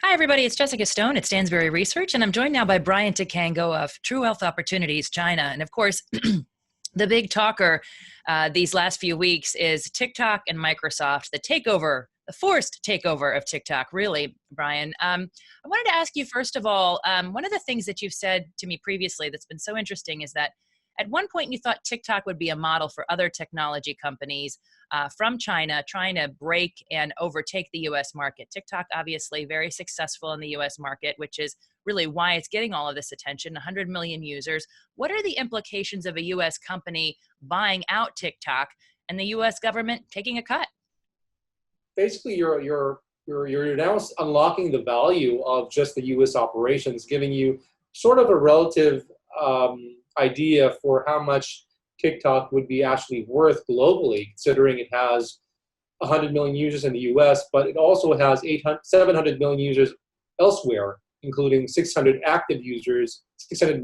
Hi, everybody. It's Jessica Stone at Stansberry Research, and I'm joined now by Brian Takeover of True Health Opportunities China. And of course, the big talker these last few weeks is TikTok and Microsoft, the takeover, the forced takeover of TikTok, really, Brian. I wanted to ask you, first of all, one of the things that you've said to me previously that's been so interesting is that at one point you thought TikTok would be a model for other technology companies from China trying to break and overtake the US market. TikTok, obviously, very successful in the US market, which is really why it's getting all of this attention 100 million users. What are the implications of a US company buying out TikTok and the US government taking a cut? Basically you're now unlocking the value of just the U.S. operations, giving you sort of a relative idea for how much TikTok would be actually worth globally, considering it has 100 million users in the U.S., but it also has 700 million users elsewhere, including 600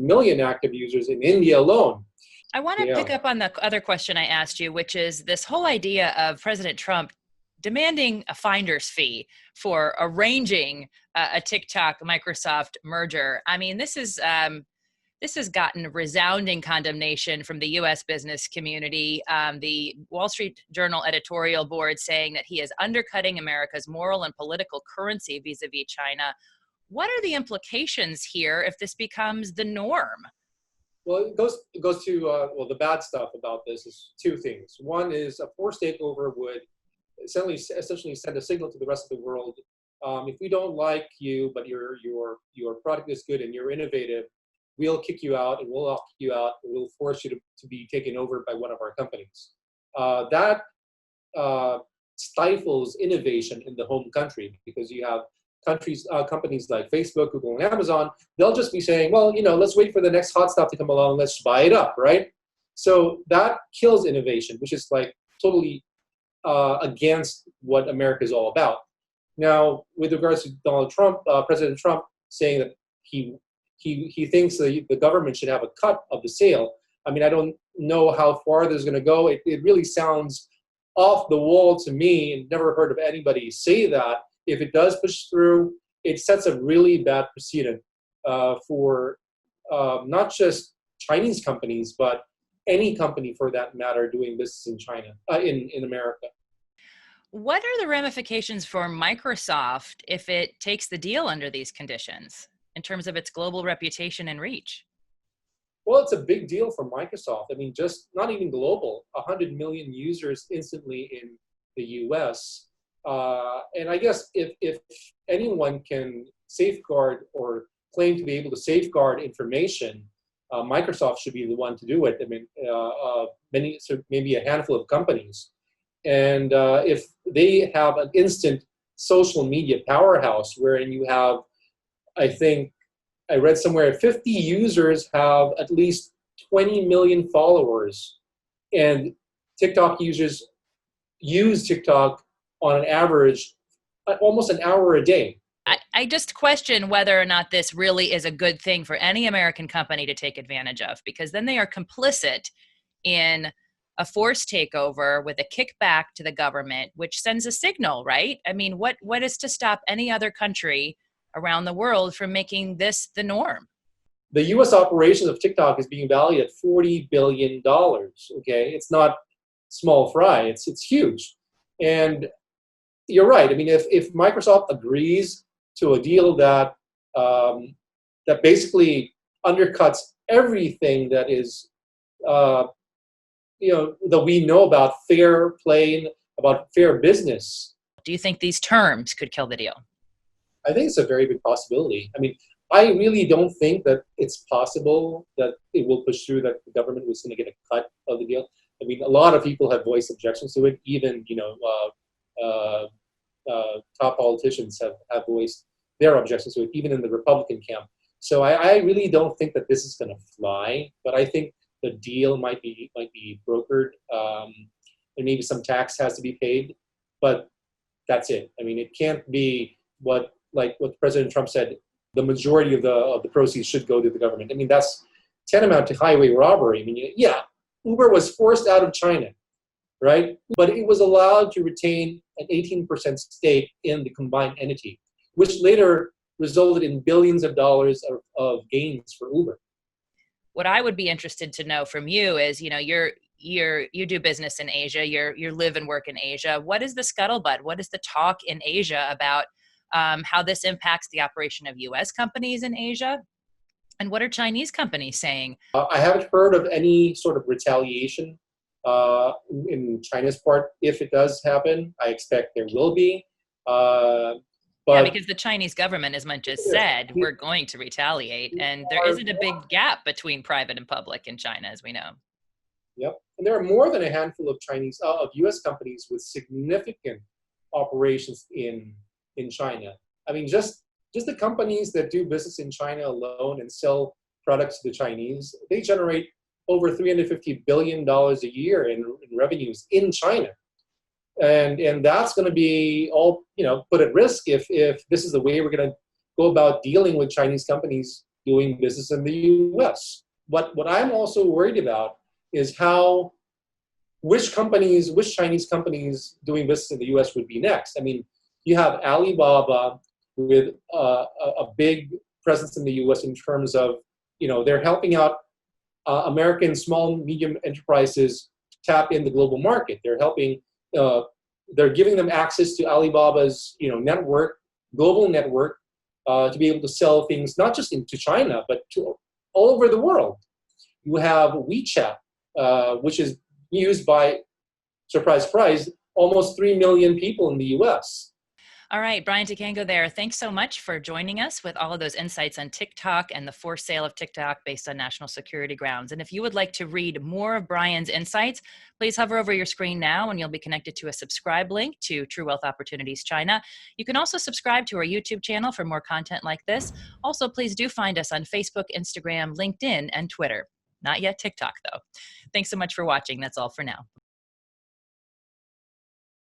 million active users in India alone. I want to pick up on the other question I asked you, which is this whole idea of President Trump demanding a finder's fee for arranging a TikTok Microsoft merger. I mean, this has gotten resounding condemnation from the U.S. business community. The Wall Street Journal editorial board saying that he is undercutting America's moral and political currency vis-a-vis China. What are the implications here if this becomes the norm? Well, it goes to the bad stuff about this is two things. One is a forced takeover would essentially send a signal to the rest of the world. If we don't like you, but your product is good and you're innovative, we'll kick you out and we'll lock you out and we'll force you to be taken over by one of our companies. That stifles innovation in the home country, because you have companies like Facebook, Google, and Amazon. They'll just be saying, well, let's wait for the next hot stuff to come along. Let's buy it up, right? So that kills innovation, which is like totally against what America is all about. Now, with regards to Donald Trump, President Trump saying that he thinks the government should have a cut of the sale. I mean, I don't know how far this is going to go. It really sounds off the wall to me, and never heard of anybody say that. If it does push through, it sets a really bad precedent for not just Chinese companies, but any company for that matter doing business in China, in America. What are the ramifications for Microsoft if it takes the deal under these conditions in terms of its global reputation and reach? Well, it's a big deal for Microsoft. I mean, just not even global, 100 million users instantly in the US. And I guess if anyone can safeguard or claim to be able to safeguard information, Microsoft should be the one to do it. I mean, maybe a handful of companies. And if they have an instant social media powerhouse wherein you have, I think, I read somewhere 50 users have at least 20 million followers, and TikTok users use TikTok on an average almost an hour a day. I just question whether or not this really is a good thing for any American company to take advantage of, because then they are complicit in a forced takeover with a kickback to the government, which sends a signal, right? I mean, what is to stop any other country around the world from making this the norm? The U.S. operations of TikTok is being valued at $40 billion, okay? It's not small fry, it's huge. And you're right. I mean, if Microsoft agrees to a deal that that basically undercuts everything that is, that we know about fair play, about fair business. Do you think these terms could kill the deal? I think it's a very big possibility. I mean, I really don't think that it's possible that it will push through, that the government was going to get a cut of the deal. I mean, a lot of people have voiced objections to it. Even, top politicians have voiced their objections to it, even in the Republican camp. So I really don't think that this is going to fly, but I think the deal might be brokered, and maybe some tax has to be paid, but that's it. I mean, it can't be what President Trump said, the majority of the proceeds should go to the government. I mean, that's tantamount to highway robbery. I mean, yeah, Uber was forced out of China, right? But it was allowed to retain an 18% stake in the combined entity. which later resulted in billions of dollars of gains for Uber. What I would be interested to know from you is, you do business in Asia, you live and work in Asia. What is the scuttlebutt? What is the talk in Asia about how this impacts the operation of U.S. companies in Asia? And what are Chinese companies saying? I haven't heard of any sort of retaliation in China's part. If it does happen, I expect there will be. Yeah, But because the Chinese government, as much as said, we're going to retaliate, and there isn't a big gap between private and public in China, as we know. Yep, and there are more than a handful of U.S. companies with significant operations in China. I mean, just the companies that do business in China alone and sell products to the Chinese, they generate over $350 billion a year in revenues in China. And that's going to be all put at risk if this is the way we're going to go about dealing with Chinese companies doing business in the U.S. What I'm also worried about is which Chinese companies doing business in the U.S. would be next. I mean, you have Alibaba with a big presence in the U.S. in terms of they're helping out American small medium enterprises tap in the global market. They're helping. They're giving them access to Alibaba's global network, to be able to sell things not just into China but to all over the world. You have WeChat, which is used by, surprise, surprise, almost 3 million people in the U.S. All right, Brian Takeover there. Thanks so much for joining us with all of those insights on TikTok and the forced sale of TikTok based on national security grounds. And if you would like to read more of Brian's insights, please hover over your screen now and you'll be connected to a subscribe link to True Wealth Opportunities China. You can also subscribe to our YouTube channel for more content like this. Also, please do find us on Facebook, Instagram, LinkedIn, and Twitter. Not yet TikTok, though. Thanks so much for watching. That's all for now.